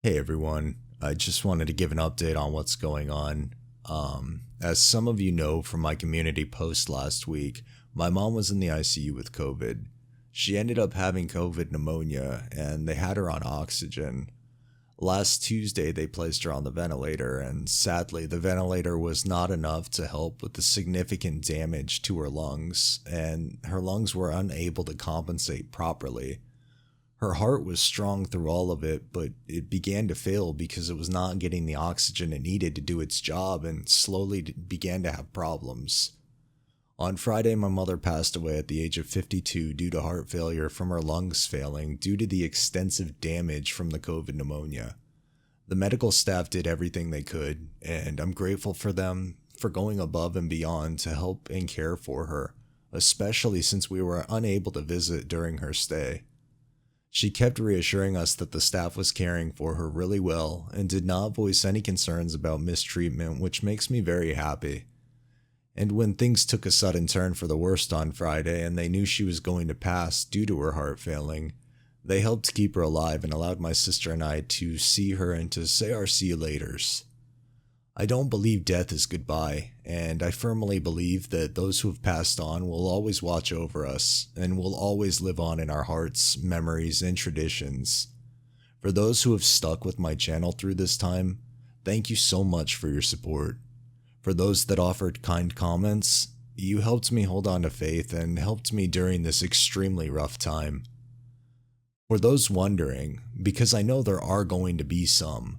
Hey everyone, I just wanted to give an update on what's going on. As some of you know from my community post last week, my mom was in the ICU with COVID. She ended up having COVID pneumonia and they had her on oxygen. Last Tuesday, they placed her on the ventilator, and sadly, the ventilator was not enough to help with the significant damage to her lungs, and her lungs were unable to compensate properly. Her heart was strong through all of it, but it began to fail because it was not getting the oxygen it needed to do its job and slowly began to have problems. On Friday, my mother passed away at the age of 52 due to heart failure from her lungs failing due to the extensive damage from the COVID pneumonia. The medical staff did everything they could, and I'm grateful for them for going above and beyond to help and care for her, especially since we were unable to visit during her stay. She kept reassuring us that the staff was caring for her really well and did not voice any concerns about mistreatment, which makes me very happy. And when things took a sudden turn for the worst on Friday and they knew she was going to pass due to her heart failing, they helped keep her alive and allowed my sister and I to see her and to say our see you laters. I don't believe death is goodbye, and I firmly believe that those who have passed on will always watch over us and will always live on in our hearts, memories, and traditions. For those who have stuck with my channel through this time, thank you so much for your support. For those that offered kind comments, you helped me hold on to faith and helped me during this extremely rough time. For those wondering, because I know there are going to be some,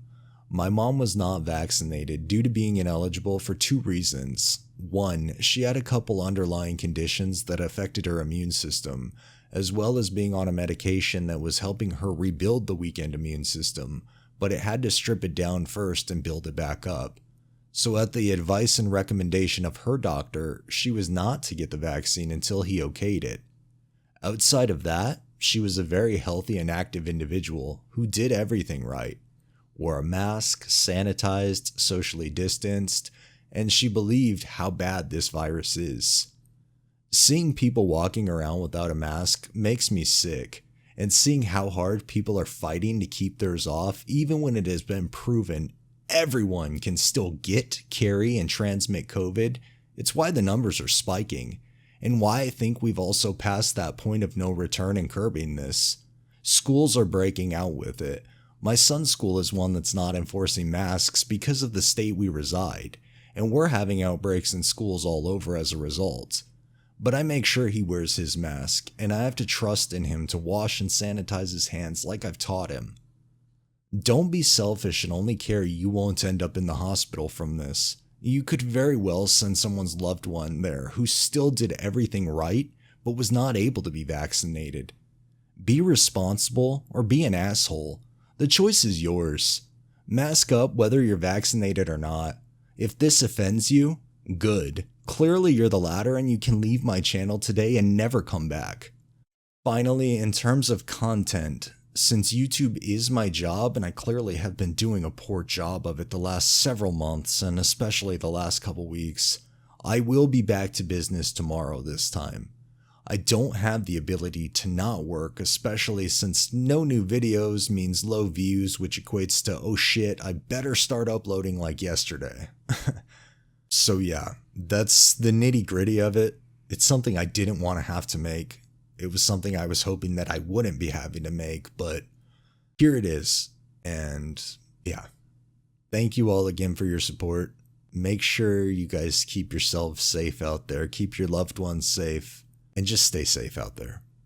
my mom was not vaccinated due to being ineligible for two reasons. One, she had a couple underlying conditions that affected her immune system, as well as being on a medication that was helping her rebuild the weakened immune system, but it had to strip it down first and build it back up. So at the advice and recommendation of her doctor, she was not to get the vaccine until he okayed it. Outside of that, she was a very healthy and active individual who did everything right. Wore a mask, sanitized, socially distanced, and she believed how bad this virus is. Seeing people walking around without a mask makes me sick, and seeing how hard people are fighting to keep theirs off, even when it has been proven everyone can still get, carry, and transmit COVID, it's why the numbers are spiking, and why I think we've also passed that point of no return in curbing this. Schools are breaking out with it. My son's school is one that's not enforcing masks because of the state we reside, and we're having outbreaks in schools all over as a result. But I make sure he wears his mask, and I have to trust in him to wash and sanitize his hands like I've taught him. Don't be selfish and only care you won't end up in the hospital from this. You could very well send someone's loved one there who still did everything right, but was not able to be vaccinated. Be responsible or be an asshole. The choice is yours. Mask up whether you're vaccinated or not. If this offends you, good. Clearly you're the latter and you can leave my channel today and never come back. Finally, in terms of content, since YouTube is my job and I clearly have been doing a poor job of it the last several months and especially the last couple weeks, I will be back to business tomorrow this time. I don't have the ability to not work, especially since no new videos means low views, which equates to, oh shit, I better start uploading like yesterday. So yeah, that's the nitty gritty of it. It's something I didn't want to have to make. It was something I was hoping that I wouldn't be having to make, but here it is. And yeah, thank you all again for your support. Make sure you guys keep yourselves safe out there, keep your loved ones safe, and just stay safe out there.